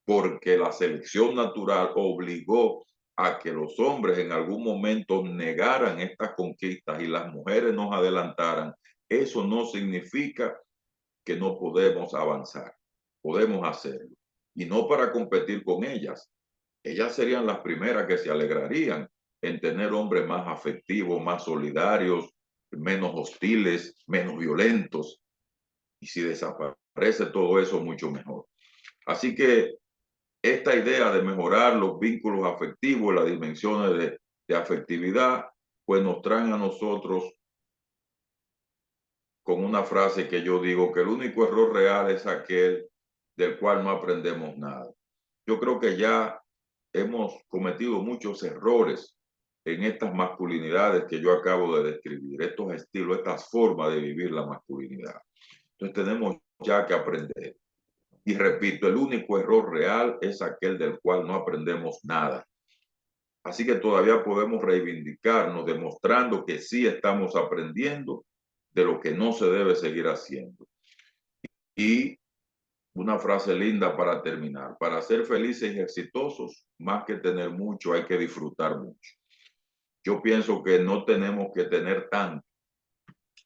porque la selección natural obligó a que los hombres en algún momento negaran estas conquistas y las mujeres nos adelantaran, eso no significa que no podemos avanzar. Podemos hacerlo. Y no para competir con ellas. Ellas serían las primeras que se alegrarían en tener hombres más afectivos, más solidarios, menos hostiles, menos violentos. Y si desaparece todo eso, mucho mejor. Así que esta idea de mejorar los vínculos afectivos, las dimensiones de afectividad, pues nos traen a nosotros con una frase que yo digo que el único error real es aquel del cual no aprendemos nada. Yo creo que ya hemos cometido muchos errores en estas masculinidades que yo acabo de describir, estos estilos, estas formas de vivir la masculinidad. Entonces tenemos ya que aprender. Y repito, el único error real es aquel del cual no aprendemos nada. Así que todavía podemos reivindicarnos demostrando que sí estamos aprendiendo de lo que no se debe seguir haciendo. Y una frase linda para terminar: para ser felices y exitosos, más que tener mucho, hay que disfrutar mucho. Yo pienso que no tenemos que tener tanto,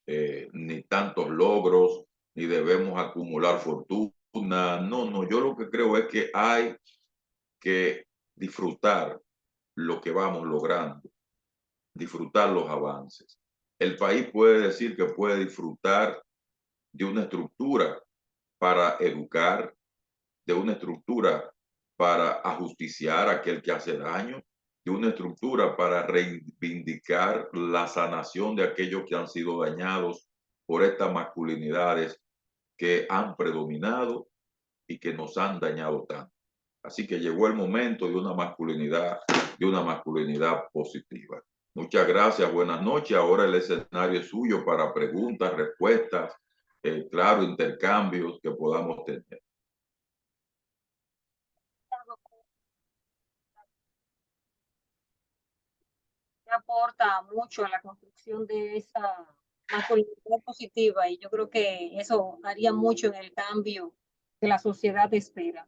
ni tantos logros, ni debemos acumular fortuna. No, no, yo lo que creo es que hay que disfrutar lo que vamos logrando, disfrutar los avances. El país puede decir que puede disfrutar de una estructura para educar, de una estructura para ajusticiar a aquel que hace daño, de una estructura para reivindicar la sanación de aquellos que han sido dañados por estas masculinidades que han predominado y que nos han dañado tanto. Así que llegó el momento de una masculinidad positiva. Muchas gracias, buenas noches. Ahora el escenario es suyo para preguntas, respuestas, claro, intercambios que podamos tener. Aporta mucho a la construcción de esa masculinidad positiva y yo creo que eso haría mucho en el cambio que la sociedad espera.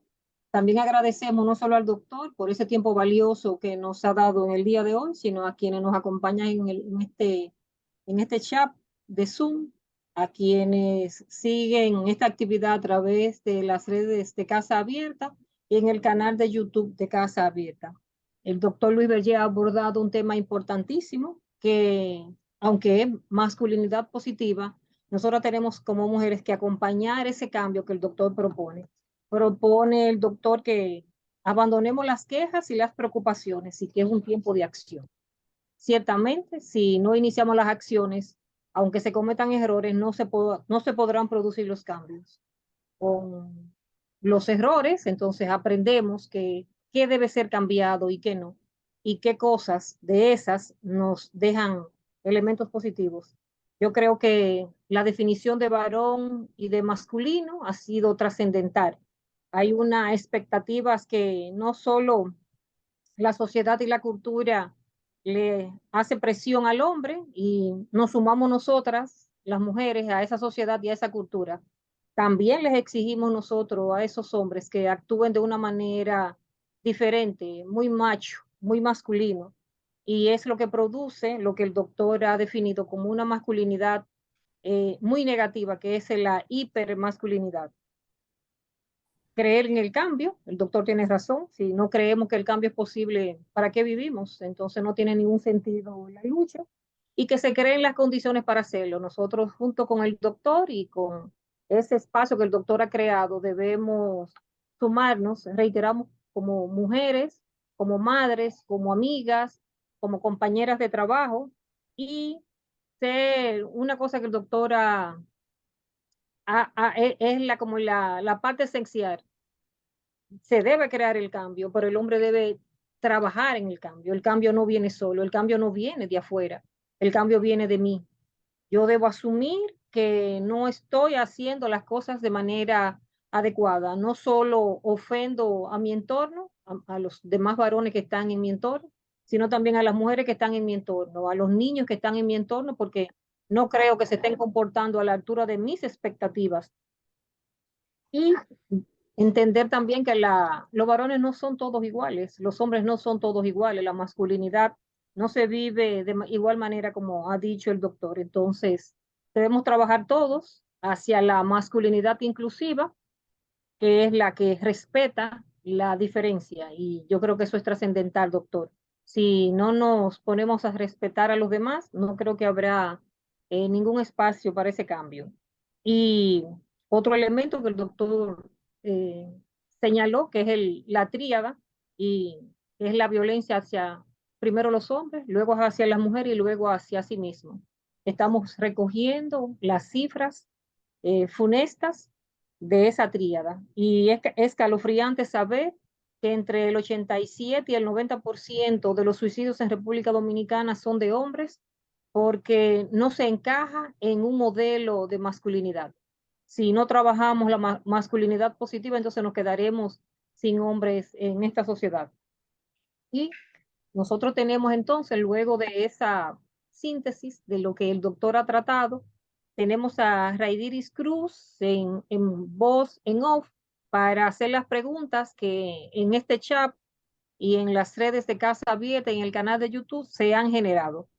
También agradecemos no solo al doctor por ese tiempo valioso que nos ha dado en el día de hoy, sino a quienes nos acompañan en este chat de Zoom, a quienes siguen esta actividad a través de las redes de Casa Abierta y en el canal de YouTube de Casa Abierta. El doctor Luis Berger ha abordado un tema importantísimo que, aunque es masculinidad positiva, nosotros tenemos como mujeres que acompañar ese cambio que el doctor propone. Propone el doctor que abandonemos las quejas y las preocupaciones y que es un tiempo de acción. Ciertamente, si no iniciamos las acciones, aunque se cometan errores, no se podrán producir los cambios. Con los errores, entonces aprendemos qué debe ser cambiado y qué no, y qué cosas de esas nos dejan elementos positivos. Yo creo que la definición de varón y de masculino ha sido trascendental. Hay unas expectativas que no solo la sociedad y la cultura le hace presión al hombre y nos sumamos nosotras, las mujeres, a esa sociedad y a esa cultura. También les exigimos nosotros a esos hombres que actúen de una manera diferente, muy macho, muy masculino. Y es lo que produce lo que el doctor ha definido como una masculinidad muy negativa, que es la hipermasculinidad. Creer en el cambio, el doctor tiene razón, si no creemos que el cambio es posible, ¿para qué vivimos? Entonces no tiene ningún sentido la lucha y que se creen las condiciones para hacerlo. Nosotros junto con el doctor y con ese espacio que el doctor ha creado debemos sumarnos, reiteramos, como mujeres, como madres, como amigas, como compañeras de trabajo y ser una cosa que el doctor es como la parte esencial. Se debe crear el cambio, pero el hombre debe trabajar en el cambio. El cambio no viene solo, el cambio no viene de afuera, el cambio viene de mí. Yo debo asumir que no estoy haciendo las cosas de manera adecuada. No solo ofendo a mi entorno, a los demás varones que están en mi entorno, sino también a las mujeres que están en mi entorno, a los niños que están en mi entorno, porque no creo que se estén comportando a la altura de mis expectativas. Y entender también que los varones no son todos iguales, los hombres no son todos iguales, la masculinidad no se vive de igual manera como ha dicho el doctor. Entonces, debemos trabajar todos hacia la masculinidad inclusiva, que es la que respeta la diferencia. Y yo creo que eso es trascendental, doctor. Si no nos ponemos a respetar a los demás, no creo que habrá ningún espacio para ese cambio. Y otro elemento que el doctor eh, señaló, que es la tríada, y es la violencia hacia primero los hombres, luego hacia las mujeres y luego hacia sí mismos. Estamos recogiendo las cifras funestas de esa tríada. Y es escalofriante saber que entre el 87 y el 90% de los suicidios en República Dominicana son de hombres porque no se encaja en un modelo de masculinidad. si no trabajamos la masculinidad positiva, entonces nos quedaremos sin hombres en esta sociedad. Y nosotros tenemos entonces, luego de esa síntesis de lo que el doctor ha tratado, tenemos a Raidiris Cruz en voz en off para hacer las preguntas que en este chat y en las redes de Casa Abierta y en el canal de YouTube se han generado.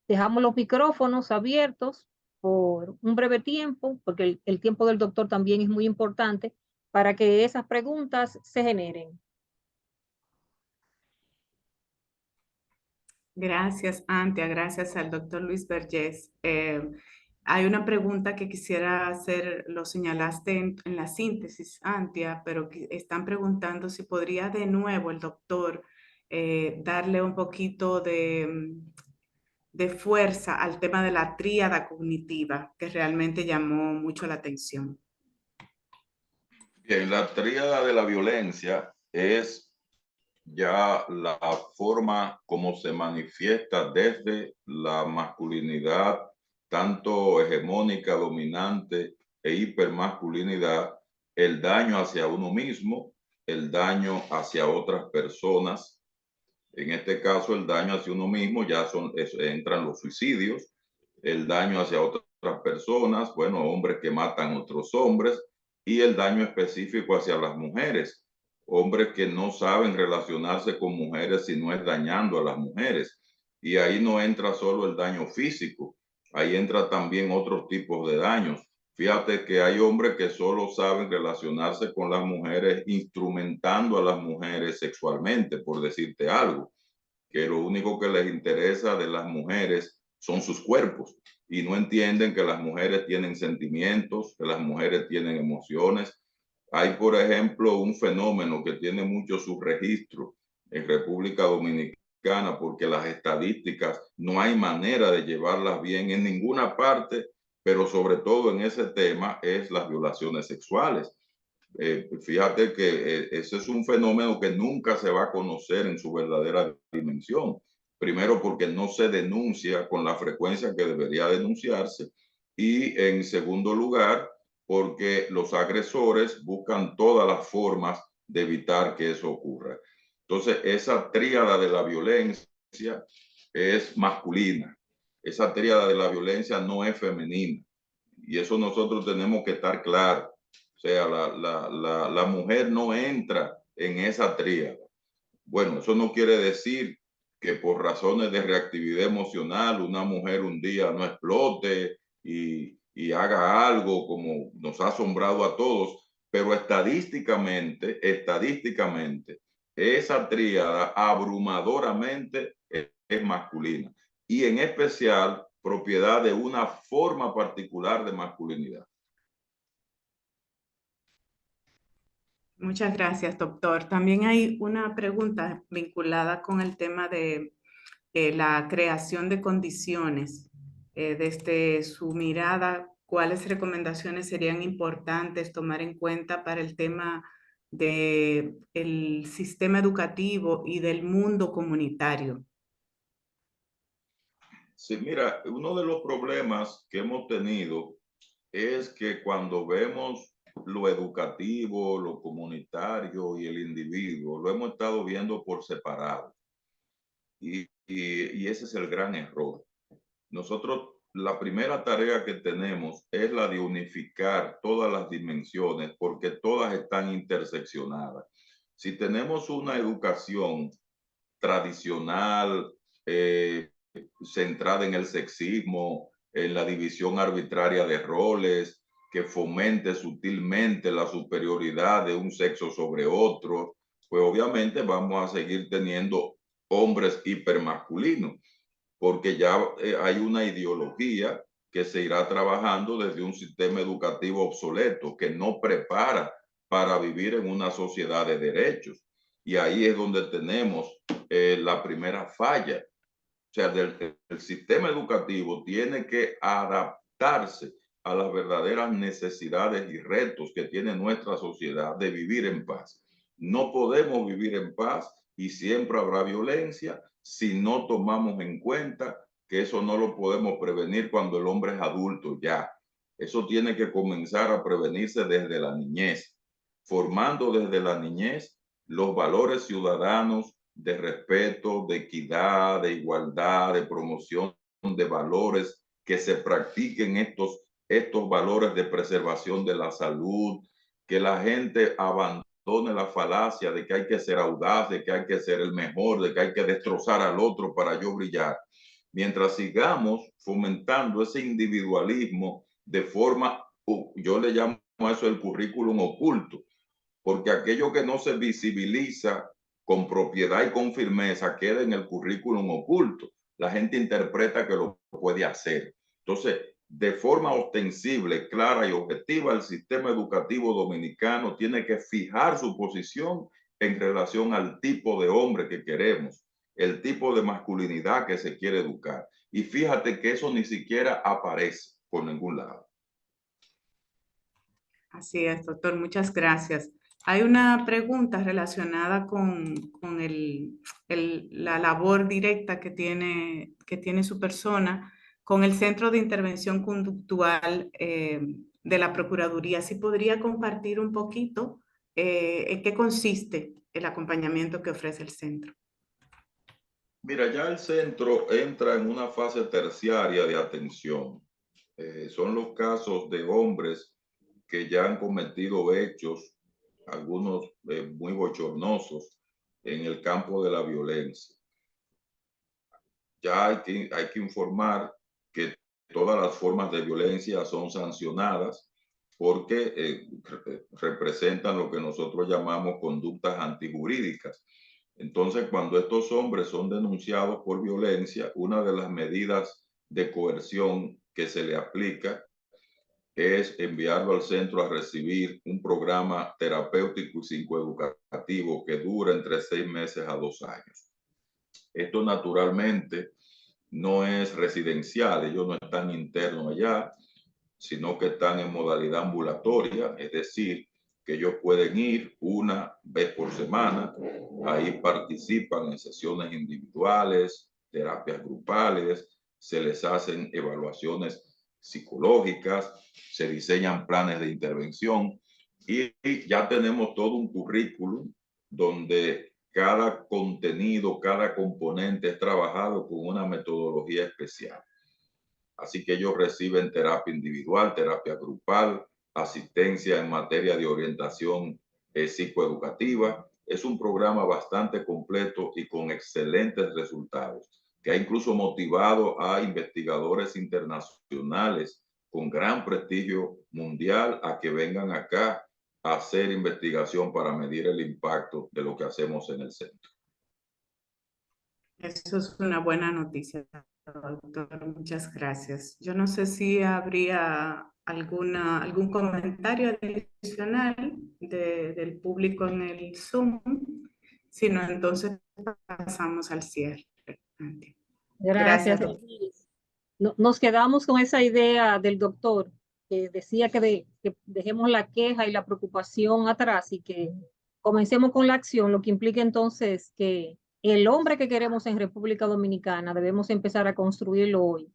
Dejamos los micrófonos abiertos por un breve tiempo, porque el tiempo del doctor también es muy importante, para que esas preguntas se generen. Gracias, Antia. Gracias al doctor Luis Vergés. Hay una pregunta que quisiera hacer, lo señalaste en la síntesis, Antia, pero que están preguntando si podría de nuevo el doctor darle un poquito de fuerza al tema de la tríada cognitiva, que realmente llamó mucho la atención. Bien, la tríada de la violencia es ya la forma como se manifiesta desde la masculinidad, tanto hegemónica, dominante e hipermasculinidad, el daño hacia uno mismo, el daño hacia otras personas. En este caso, el daño hacia uno mismo ya entran los suicidios, el daño hacia otras personas, bueno, hombres que matan a otros hombres, y el daño específico hacia las mujeres, hombres que no saben relacionarse con mujeres si no es dañando a las mujeres. Y ahí no entra solo el daño físico, ahí entra también otros tipos de daños. Fíjate que hay hombres que solo saben relacionarse con las mujeres instrumentando a las mujeres sexualmente, por decirte algo, que lo único que les interesa de las mujeres son sus cuerpos y no entienden que las mujeres tienen sentimientos, que las mujeres tienen emociones. Hay, por ejemplo, un fenómeno que tiene mucho subregistro en República Dominicana porque las estadísticas no hay manera de llevarlas bien en ninguna parte, pero sobre todo en ese tema es las violaciones sexuales. Fíjate que ese es un fenómeno que nunca se va a conocer en su verdadera dimensión. Primero porque no se denuncia con la frecuencia que debería denunciarse y en segundo lugar porque los agresores buscan todas las formas de evitar que eso ocurra. Entonces esa tríada de la violencia es masculina, esa tríada de la violencia no es femenina y eso nosotros tenemos que estar claros. O sea, la mujer no entra en esa tríada. Bueno, eso no quiere decir que por razones de reactividad emocional una mujer un día no explote y haga algo como nos ha asombrado a todos, pero estadísticamente, esa tríada abrumadoramente es masculina y en especial propiedad de una forma particular de masculinidad. Muchas gracias, doctor. También hay una pregunta vinculada con el tema de la creación de condiciones. Desde su mirada, ¿cuáles recomendaciones serían importantes tomar en cuenta para el tema del sistema educativo y del mundo comunitario? Sí, mira, uno de los problemas que hemos tenido es que cuando vemos lo educativo, lo comunitario y el individuo, lo hemos estado viendo por separado. Y ese es el gran error. Nosotros, la primera tarea que tenemos es la de unificar todas las dimensiones porque todas están interseccionadas. Si tenemos una educación tradicional, centrada en el sexismo, en la división arbitraria de roles, que fomente sutilmente la superioridad de un sexo sobre otro, pues obviamente vamos a seguir teniendo hombres hipermasculinos, porque ya hay una ideología que se irá trabajando desde un sistema educativo obsoleto que no prepara para vivir en una sociedad de derechos. Y ahí es donde tenemos la primera falla. O sea, el sistema educativo tiene que adaptarse a las verdaderas necesidades y retos que tiene nuestra sociedad de vivir en paz. No podemos vivir en paz y siempre habrá violencia si no tomamos en cuenta que eso no lo podemos prevenir cuando el hombre es adulto ya. Eso tiene que comenzar a prevenirse desde la niñez, formando desde la niñez los valores ciudadanos de respeto, de equidad, de igualdad, de promoción de valores, que se practiquen estos valores de preservación de la salud, que la gente abandone la falacia de que hay que ser audaz, de que hay que ser el mejor, de que hay que destrozar al otro para yo brillar. Mientras sigamos fomentando ese individualismo de forma, yo le llamo a eso el currículum oculto, porque aquello que no se visibiliza con propiedad y con firmeza queda en el currículum oculto. La gente interpreta que lo puede hacer. Entonces, de forma ostensible, clara y objetiva, el sistema educativo dominicano tiene que fijar su posición en relación al tipo de hombre que queremos, el tipo de masculinidad que se quiere educar. Y fíjate que eso ni siquiera aparece por ningún lado. Así es, doctor, muchas gracias. Hay una pregunta relacionada con la labor directa que tiene su persona con el Centro de Intervención Conductual de la Procuraduría. ¿Sí podría compartir un poquito en qué consiste el acompañamiento que ofrece el centro? Mira, ya el centro entra en una fase terciaria de atención. Son los casos de hombres que ya han cometido hechos, algunos muy bochornosos, en el campo de la violencia. Ya hay que informar que todas las formas de violencia son sancionadas porque representan lo que nosotros llamamos conductas antijurídicas. Entonces, cuando estos hombres son denunciados por violencia, una de las medidas de coerción que se le aplica es enviarlo al centro a recibir un programa terapéutico y psicoeducativo que dura entre 6 meses a 2 años. Esto naturalmente no es residencial, ellos no están internos allá, sino que están en modalidad ambulatoria, es decir, que ellos pueden ir una vez por semana, ahí participan en sesiones individuales, terapias grupales, se les hacen evaluaciones psicológicas, se diseñan planes de intervención y ya tenemos todo un currículum donde cada contenido, cada componente es trabajado con una metodología especial. Así que ellos reciben terapia individual, terapia grupal, asistencia en materia de orientación psicoeducativa. Es un programa bastante completo y con excelentes resultados, que ha incluso motivado a investigadores internacionales con gran prestigio mundial a que vengan acá a hacer investigación para medir el impacto de lo que hacemos en el centro. Eso es una buena noticia, doctor. Muchas gracias. Yo no sé si habría algún comentario adicional del público en el Zoom, sino entonces pasamos al cierre. Gracias. Doctor. Nos quedamos con esa idea del doctor que decía que dejemos la queja y la preocupación atrás y que comencemos con la acción, lo que implica entonces que el hombre que queremos en República Dominicana debemos empezar a construirlo hoy,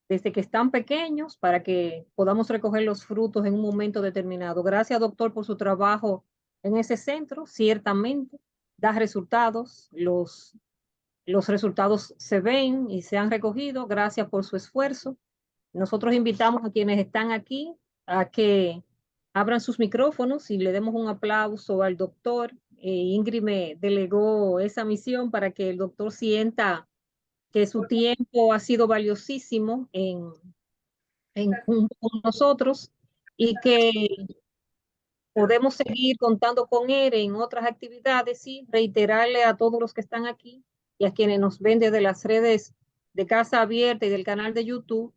desde que están pequeños para que podamos recoger los frutos en un momento determinado. Gracias, doctor, por su trabajo en ese centro. Ciertamente da resultados, los resultados se ven y se han recogido. Gracias por su esfuerzo. Nosotros invitamos a quienes están aquí a que abran sus micrófonos y le demos un aplauso al doctor. Ingrid me delegó esa misión para que el doctor sienta que su tiempo ha sido valiosísimo con nosotros y que podemos seguir contando con él en otras actividades y reiterarle a todos los que están aquí y a quienes nos ven desde las redes de Casa Abierta y del canal de YouTube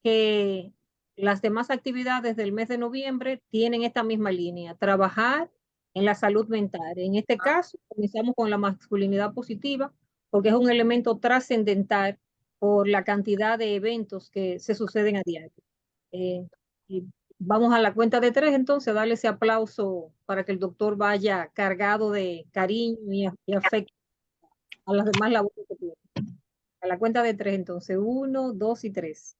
que las demás actividades del mes de noviembre tienen esta misma línea, trabajar en la salud mental. En este caso, comenzamos con la masculinidad positiva porque es un elemento trascendental por la cantidad de eventos que se suceden a diario. Y vamos a la cuenta de 3, entonces, darle ese aplauso para que el doctor vaya cargado de cariño y afecto a las demás labores que tiene. A la cuenta de 3, entonces, 1, 2 y 3.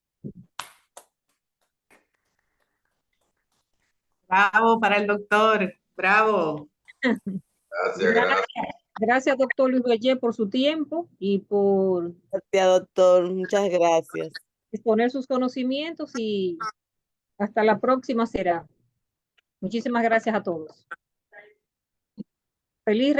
Bravo para el doctor. Bravo. Gracias, gracias. Gracias, doctor Luis Berger, por su tiempo y por Gracias, doctor. Muchas gracias. exponer sus conocimientos y hasta la próxima será. Muchísimas gracias a todos. Feliz